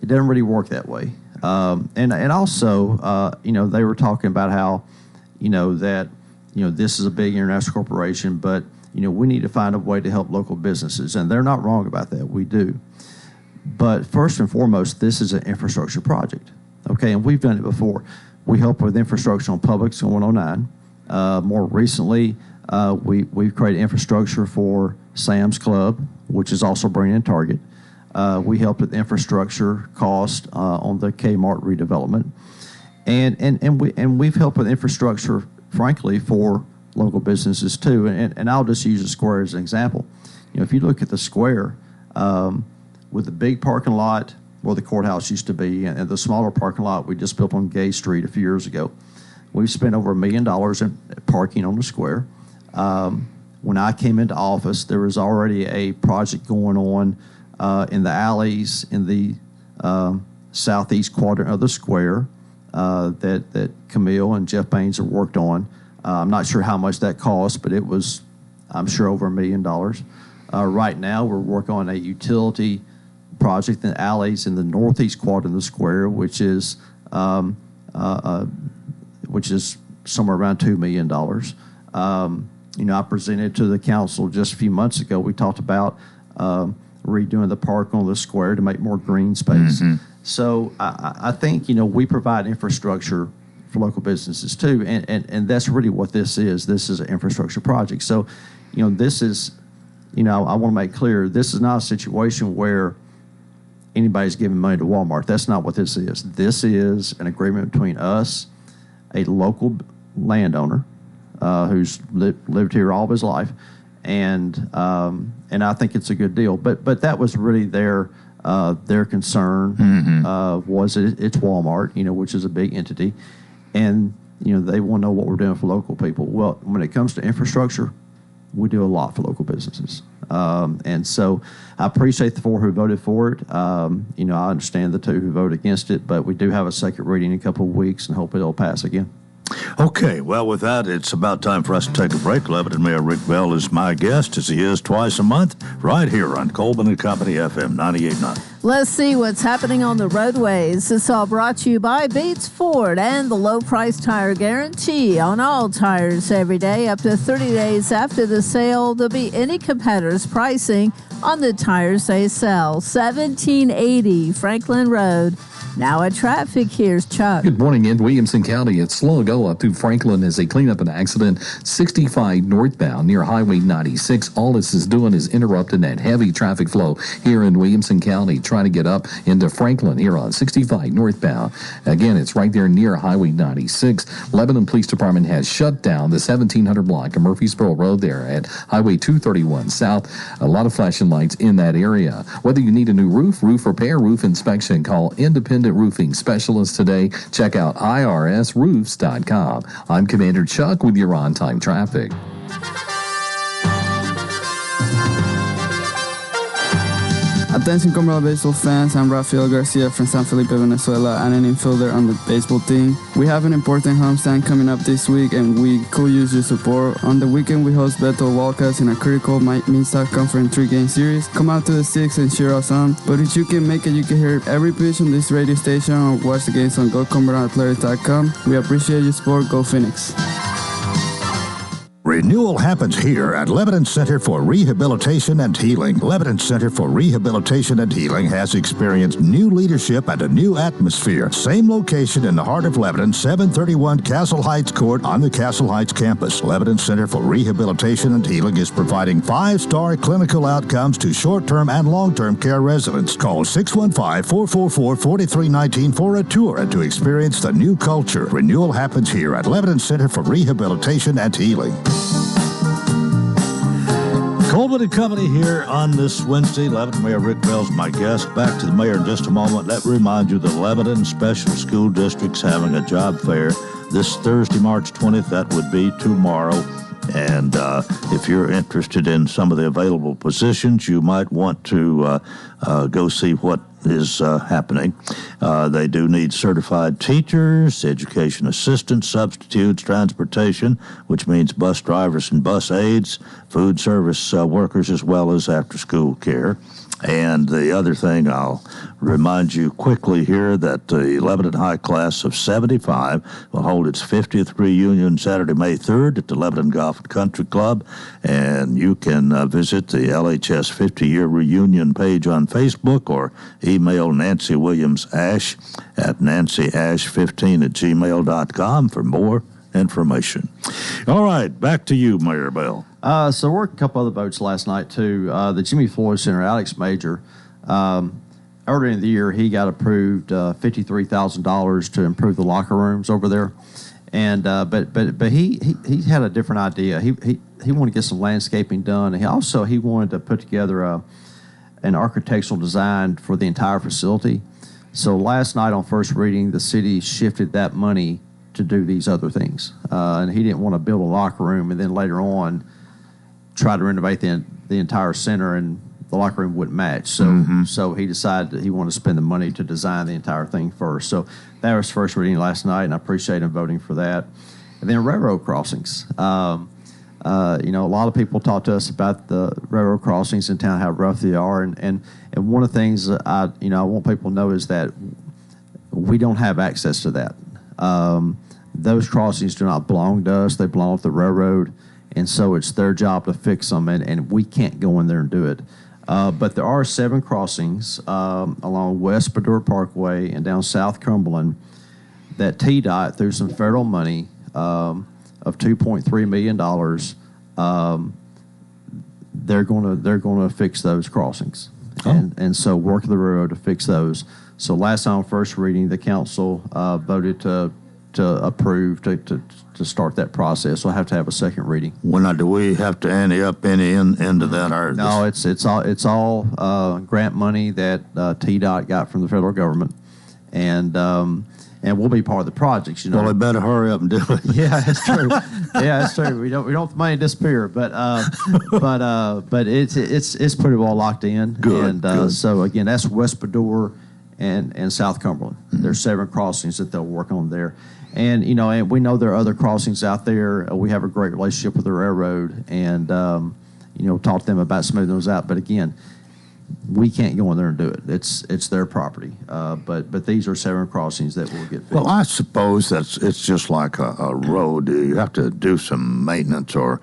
Speaker 11: it doesn't really work that way. And also, they were talking about how, that this is a big international corporation, but we need to find a way to help local businesses, and they're not wrong about that. We do. But first and foremost, this is an infrastructure project, okay? And we've done it before. We help with infrastructure on Publix on 109. More recently, we've created infrastructure for Sam's Club, which is also bringing in Target. We helped with infrastructure cost on the Kmart redevelopment, and we've helped with infrastructure, frankly, for local businesses too. And I'll just use the square as an example. If you look at the square, with the big parking lot where the courthouse used to be, and the smaller parking lot we just built on Gay Street a few years ago, we've spent over $1 million in parking on the square. When I came into office, there was already a project going on in the alleys in the southeast quadrant of the square that Camille and Jeff Baines have worked on. I'm not sure how much that cost, but it was, I'm sure, over $1 million. Right now, we're working on a utility project in the alleys in the northeast quadrant of the square, which is somewhere around $2 million. I presented to the council just a few months ago. We talked about redoing the park on the square to make more green space. Mm-hmm. So I think, we provide infrastructure for local businesses too, and that's really what this is. This is an infrastructure project. So, this is, I want to make clear, this is not a situation where anybody's giving money to Walmart. That's not what this is. This is an agreement between us, a local landowner who's lived here all of his life, and I think it's a good deal. But that was really their concern. Mm-hmm. Was it's Walmart, which is a big entity, and they want to know what we're doing for local people. Well, when it comes to infrastructure, we do a lot for local businesses, and so I appreciate the 4 who voted for it. I understand the 2 who voted against it, but we do have a second reading in a couple of weeks, and hope it'll pass again.
Speaker 2: Okay, well, with that, it's about time for us to take a break. Lebanon Mayor Rick Bell is my guest, as he is twice a month, right here on Coleman and Company FM 98.9.
Speaker 1: Let's see what's happening on the roadways. This all brought to you by Bates Ford and the low price tire guarantee on all tires every day. Up to 30 days after the sale, there'll be any competitor's pricing on the tires they sell. 1780 Franklin Road. Now at traffic, here's Chuck.
Speaker 5: Good morning in Williamson County. It's slow go up through Franklin as they clean up an accident 65 northbound near Highway 96. All this is doing is interrupting that heavy traffic flow here in Williamson County, trying to get up into Franklin here on 65 northbound. Again, it's right there near Highway 96. Lebanon Police Department has shut down the 1700 block of Murfreesboro Road there at Highway 231 South. A lot of flashing lights in that area. Whether you need a new roof repair, roof inspection, call Independent Roofing Specialists today. Check out irsroofs.com. I'm Commander Chuck with your on-time traffic.
Speaker 12: Attention Comerla baseball fans, I'm Rafael Garcia from San Felipe, Venezuela, and an infielder on the baseball team. We have an important homestand coming up this week, and we could use your support. On the weekend, we host Beto Wildcats in a critical Mid-South Conference 3-game series. Come out to the 6 and cheer us on. But if you can make it, you can hear every pitch on this radio station or watch the games on GoComerlaPlayers.com. We appreciate your support. Go Phoenix.
Speaker 2: Renewal happens here at Lebanon Center for Rehabilitation and Healing. Lebanon Center for Rehabilitation and Healing has experienced new leadership and a new atmosphere. Same location in the heart of Lebanon, 731 Castle Heights Court on the Castle Heights campus. Lebanon Center for Rehabilitation and Healing is providing 5-star clinical outcomes to short-term and long-term care residents. Call 615-444-4319 for a tour and to experience the new culture. Renewal happens here at Lebanon Center for Rehabilitation and Healing. Coleman and Company here on this Wednesday. Lebanon Mayor Rick Bell's my guest. Back to the mayor in just a moment. Let me remind you that Lebanon Special School District's having a job fair this Thursday, March 20th. That would be tomorrow. And if you're interested in some of the available positions, you might want to go see what is happening. They do need certified teachers, education assistants, substitutes, transportation, which means bus drivers and bus aides, food service workers, as well as after-school care. And the other thing, I'll remind you quickly here that the Lebanon High Class of 75 will hold its 50th reunion Saturday, May 3rd at the Lebanon Golf and Country Club. And you can visit the LHS 50-year reunion page on Facebook or email Nancy Williams Ash at nancyash15@gmail.com for more information. All right, back to you, Mayor Bell.
Speaker 11: So there were a couple other votes last night, too. The Jimmy Floyd Center, Alex Major, earlier in the year, he got approved $53,000 to improve the locker rooms over there. And but he had a different idea. He wanted to get some landscaping done. And he wanted to put together an architectural design for the entire facility. So last night on first reading, the city shifted that money to do these other things. And he didn't want to build a locker room and then later on try to renovate the entire center. And the locker room wouldn't match. So he decided that he wanted to spend the money to design the entire thing first. So that was first reading last night, and I appreciate him voting for that. And then railroad crossings. A lot of people talk to us about the railroad crossings in town, how rough they are, and one of the things that I want people to know is that we don't have access to that. Those crossings do not belong to us; they belong to the railroad, and so it's their job to fix them, and we can't go in there and do it. But there are 7 crossings along West Badura Parkway and down South Cumberland that TDOT, through some federal money of $2.3 million, they're going to fix those crossings, and so work the railroad to fix those. So last time on first reading, the council voted to approve to start that process. So I have to have a second reading.
Speaker 2: Well, now, do we have to ante up any into that? Or
Speaker 11: no, it's all grant money that TDOT got from the federal government, and we'll be part of the projects.
Speaker 2: Well, they better hurry up and do it.
Speaker 11: Yeah, it's true. Yeah, it's true. We don't want the money to disappear, but it's pretty well locked in.
Speaker 2: Good. Good.
Speaker 11: So again, that's West Badura and South Cumberland. Mm-hmm. There's 7 crossings that they'll work on there. And, and we know there are other crossings out there. We have a great relationship with the railroad and, talk to them about smoothing those out. But again, we can't go in there and do it. It's their property. But these are 7 crossings that will get fixed.
Speaker 2: Well, I suppose it's just like a road. You have to do some maintenance, or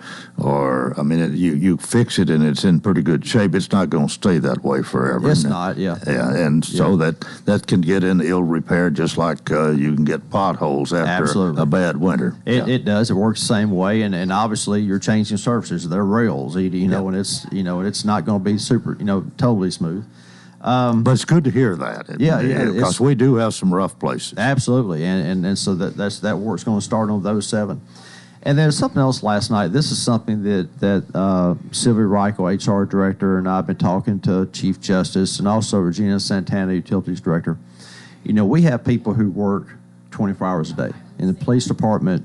Speaker 2: I mean, you fix it and it's in pretty good shape. It's not going to stay that way forever.
Speaker 11: It's not. Yeah.
Speaker 2: Yeah, and so that can get in ill repair, just like you can get potholes after
Speaker 11: Absolutely.
Speaker 2: a bad winter.
Speaker 11: It does. It works the same way, and obviously you're changing surfaces. They're rails, and it's not going to be super, totally smooth.
Speaker 2: But it's good to hear that. Because we do have some rough places.
Speaker 11: Absolutely, and so that work's going to start on those 7. And then something else last night. This is something that Sylvia Reichel, HR director, and I've been talking to Chief Justice and also Regina Santana, Utilities director. We have people who work 24 hours a day. In the police department,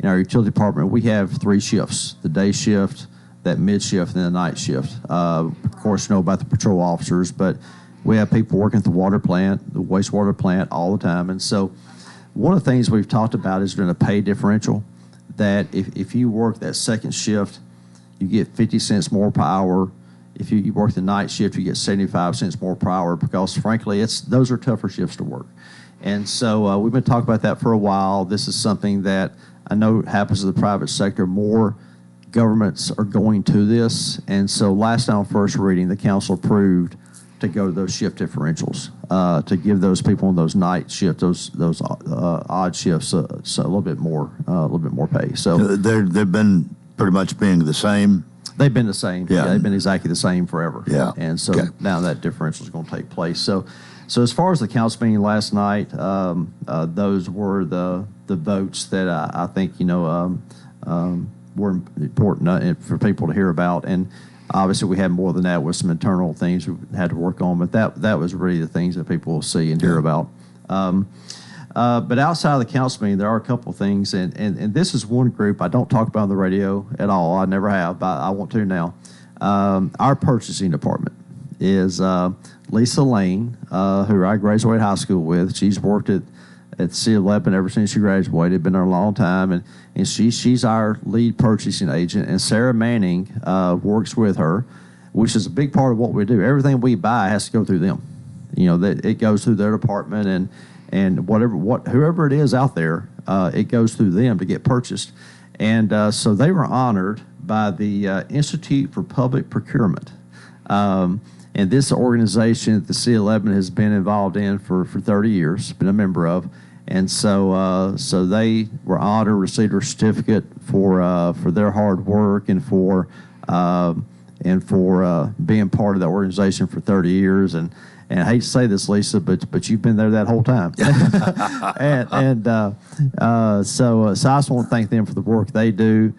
Speaker 11: in our utility department, we have 3 shifts: the day shift, that mid shift, and the night shift. Of course, you know about the patrol officers, but we have people working at the water plant, the wastewater plant all the time. And so one of the things we've talked about is doing a pay differential, that if you work that second shift, you get 50 cents more per hour. If you work the night shift, you get 75 cents more per hour, because frankly, those are tougher shifts to work. And so we've been talking about that for a while. This is something that I know happens in the private sector. More governments are going to this. And so last time on first reading, the council approved to go to those shift differentials, to give those people on those night shifts, those odd shifts, so a little bit more pay. So
Speaker 2: they've been pretty much being the same.
Speaker 11: They've been the same.
Speaker 2: Yeah.
Speaker 11: They've been exactly the same forever.
Speaker 2: Yeah.
Speaker 11: And so now that differential is going to take place. So as far as the council meeting last night, those were the votes that I think were important for people to hear about. And obviously we had more than that with some internal things we had to work on, but that was really the things that people will see and hear about. But outside of the council meeting, there are a couple of things, and this is one group I don't talk about on the radio at all. I never have, but I want to now. Our purchasing department is Lisa Lane, who I graduated high school with. She's worked at C11 ever since she graduated, been there a long time, and she's our lead purchasing agent. And Sarah Manning works with her, which is a big part of what we do. Everything we buy has to go through them. That it goes through their department, and whoever it is out there, it goes through them to get purchased. And so they were honored by the Institute for Public Procurement. And this organization that the C11 has been involved in for 30 years, been a member of. And so they were honored, received a certificate for their hard work and for being part of the organization for 30 years. And I hate to say this, Lisa, but you've been there that whole time. So I just want to thank them for the work they do.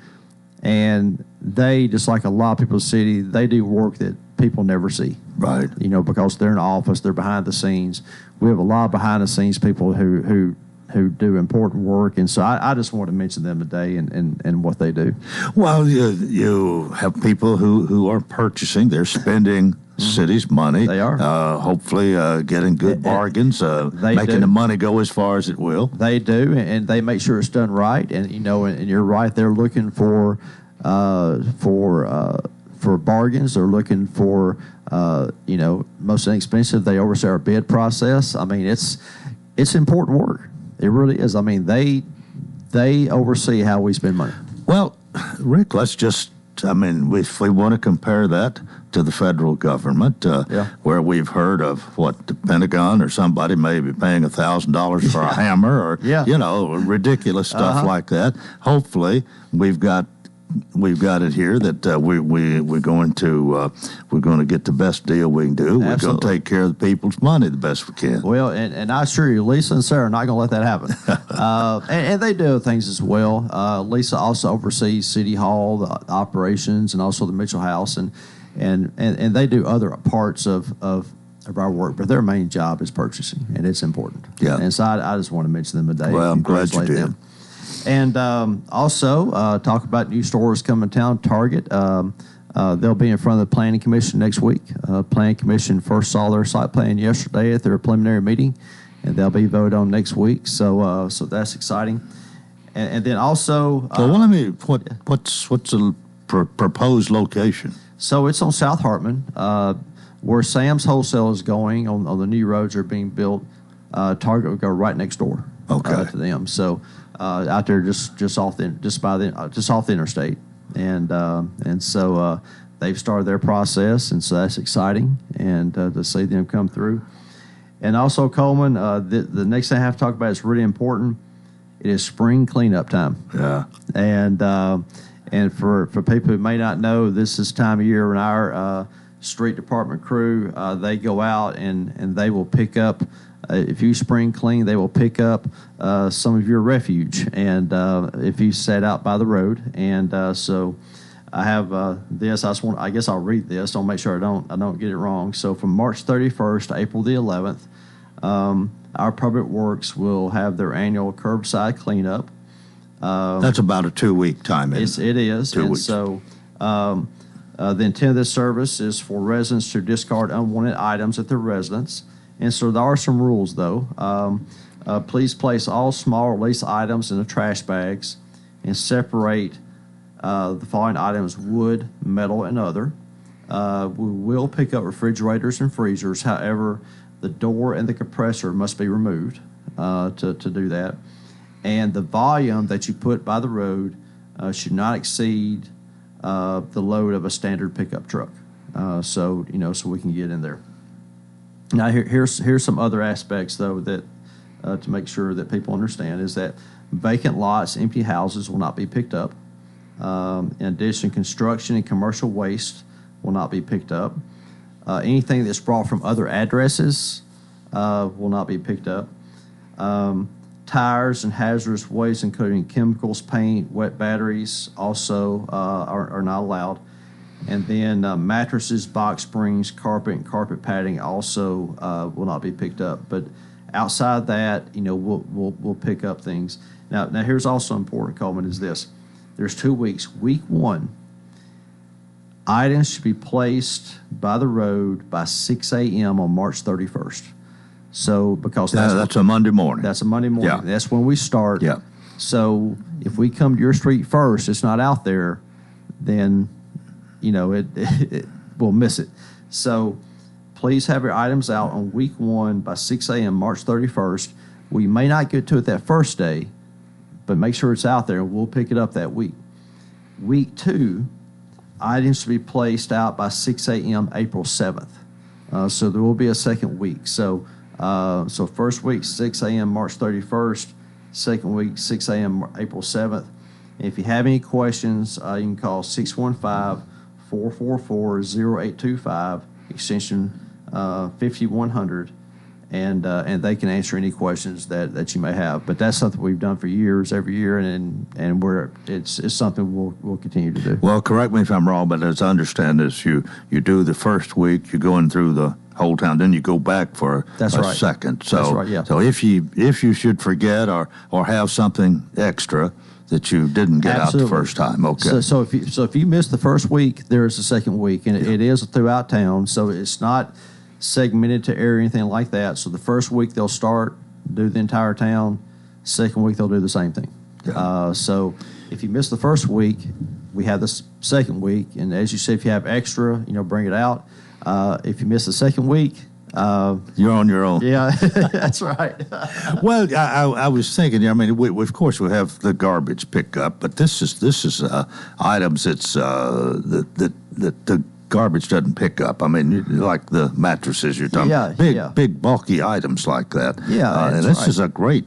Speaker 11: And they, just like a lot of people in the city, they do work that people never see.
Speaker 2: Right.
Speaker 11: Because they're in the office, they're behind the scenes. We have a lot of behind the scenes people who who do important work. And so I just want to mention them today and what they do.
Speaker 2: Well, you have people who are purchasing, they're spending city's money.
Speaker 11: They are.
Speaker 2: Hopefully getting good bargains, making the money go as far as it will.
Speaker 11: They do, and they make sure it's done right. And, and you're right, they're looking for bargains. They're looking for, most inexpensive. They oversee our bid process. I mean, it's important work. It really is. I mean, they oversee how we spend money.
Speaker 2: Well, Rick, if we want to compare that to the federal government, where we've heard of the Pentagon or somebody may be paying $1,000 for a hammer or, ridiculous stuff like that. Hopefully, we've got it here that we're going to get the best deal we can do. We're going to take care of the people's money the best we can.
Speaker 11: Well, and I assure you, Lisa and Sarah are not going to let that happen. and they do things as well. Lisa also oversees City Hall, the operations, and also the Mitchell House, and they do other parts of our work, but their main job is purchasing, and it's important.
Speaker 2: Yeah.
Speaker 11: And so I just want to mention them today.
Speaker 2: Well, I'm glad you did.
Speaker 11: Them. And also talk about new stores coming to town. Target, they'll be in front of the Planning Commission next week. Planning Commission first saw their site plan yesterday at their preliminary meeting, and they'll be voted on next week. So that's exciting. And then also,
Speaker 2: what's the proposed location?
Speaker 11: So it's on South Hartman, where Sam's Wholesale is going on the new roads that are being built. Target will go right next door. To them. So out there, just off the interstate, and so they've started their process, and so that's exciting, and to see them come through. And also Coleman, the next thing I have to talk about is really important. It is spring cleanup time.
Speaker 2: Yeah,
Speaker 11: and for people who may not know, this is time of year when our street department crew they go out and they will pick up. If you spring clean, they will pick up some of your refuge, and if you set out by the road. And so I have this. I guess I'll read this. I'll make sure I don't get it wrong. So from March 31st to April the 11th, our Public Works will have their annual curbside cleanup.
Speaker 2: That's about a 2-week time.
Speaker 11: It is.
Speaker 2: 2 weeks.
Speaker 11: So the intent of this service is for residents to discard unwanted items at their residence. And so there are some rules, though. Please place all small release items in the trash bags and separate the following items: wood, metal, and other. We will pick up refrigerators and freezers. However, the door and the compressor must be removed to do that. And the volume that you put by the road should not exceed the load of a standard pickup truck. So we can get in there. Now, here's some other aspects, though, that to make sure that people understand is that vacant lots, empty houses will not be picked up. In addition, construction and commercial waste will not be picked up. Anything that's brought from other addresses will not be picked up. Tires and hazardous waste, including chemicals, paint, wet batteries, also are not allowed. And then mattresses, box springs, carpet, and carpet padding also will not be picked up. But outside that, we'll pick up things. Now here's also important, Coleman, is this. There's 2 weeks. Week 1, items should be placed by the road by 6 a.m. on March 31st. So because
Speaker 2: that's a Monday morning.
Speaker 11: That's a Monday morning.
Speaker 2: Yeah.
Speaker 11: That's when we start.
Speaker 2: Yeah.
Speaker 11: So if we come to your street first, it's not out there, then we'll miss it. So please have your items out on week 1 by 6 a.m. March 31st. We may not get to it that first day, but make sure it's out there, and we'll pick it up that week. Week 2, items to be placed out by 6 a.m. April 7th. So there will be a second week. So first week, 6 a.m. March 31st. Second week, 6 a.m. April 7th. And if you have any questions, you can call 615-444-0825, extension 5100. and they can answer any questions that you may have. But that's something we've done for years, every year, and it's something we'll continue to do.
Speaker 2: Well, correct me if I'm wrong, but as I understand this, you do the first week, you're going through the whole town, then you go back for a second. So,
Speaker 11: that's right, yeah.
Speaker 2: So if you should forget or have something extra that you didn't get
Speaker 11: Absolutely.
Speaker 2: out the first time, okay.
Speaker 11: So if you miss the first week, there is a second week, and it is throughout town. So it's not segmented to area or anything like that. So the first week they'll start, do the entire town. Second week they'll do the same thing. Yeah. So if you miss the first week, we have this second week, and as you say, if you have extra, bring it out. If you miss the second week,
Speaker 2: you're on your own.
Speaker 11: Yeah, that's right.
Speaker 2: Well, I was thinking. I mean, we of course we have the garbage pickup, but this is items that's that the garbage doesn't pick up. I mean, like the mattresses you're talking. Big bulky items like that.
Speaker 11: Yeah,
Speaker 2: and this is a great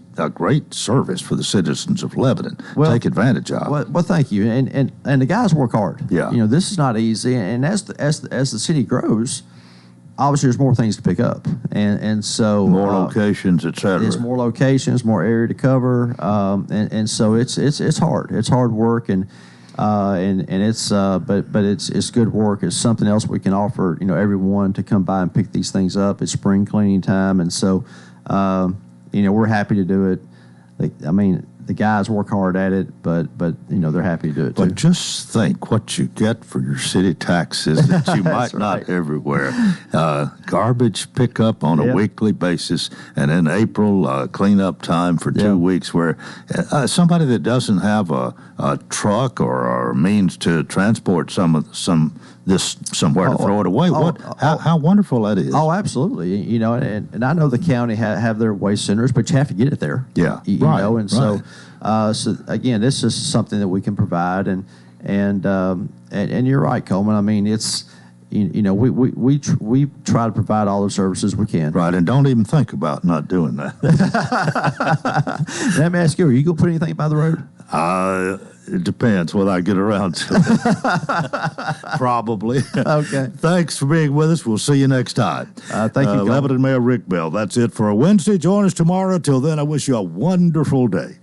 Speaker 2: service for the citizens of Lebanon.
Speaker 11: Well,
Speaker 2: take advantage of.
Speaker 11: Well, thank you. And the guys work hard.
Speaker 2: Yeah.
Speaker 11: This is not easy. And as the city grows, obviously there's more things to pick up, and so
Speaker 2: more locations, etc.
Speaker 11: There's more locations, more area to cover, and so it's hard. It's hard work, and it's but it's good work. It's something else we can offer everyone to come by and pick these things up. It's spring cleaning time, and so we're happy to do it. The guys work hard at it, but they're happy to do it too.
Speaker 2: But just think what you get for your city taxes that you might not everywhere. Garbage pickup on a weekly basis, and in April, cleanup time for 2 weeks, where somebody that doesn't have a truck or means to transport somewhere to throw it away. How wonderful that is.
Speaker 11: Oh, absolutely. And I know the county have their waste centers, but you have to get it there.
Speaker 2: Yeah,
Speaker 11: So again, this is something that we can provide, and you're right, Coleman. I mean, it's we try to provide all the services we can.
Speaker 2: Right, and don't even think about not doing that.
Speaker 11: Let me ask you: are you going to put anything by the road?
Speaker 2: It depends whether I get around to it. Probably.
Speaker 11: Okay.
Speaker 2: Thanks for being with us. We'll see you next time.
Speaker 11: Thank you,
Speaker 2: Lebanon Mayor Rick Bell. That's it for a Wednesday. Join us tomorrow. Till then, I wish you a wonderful day.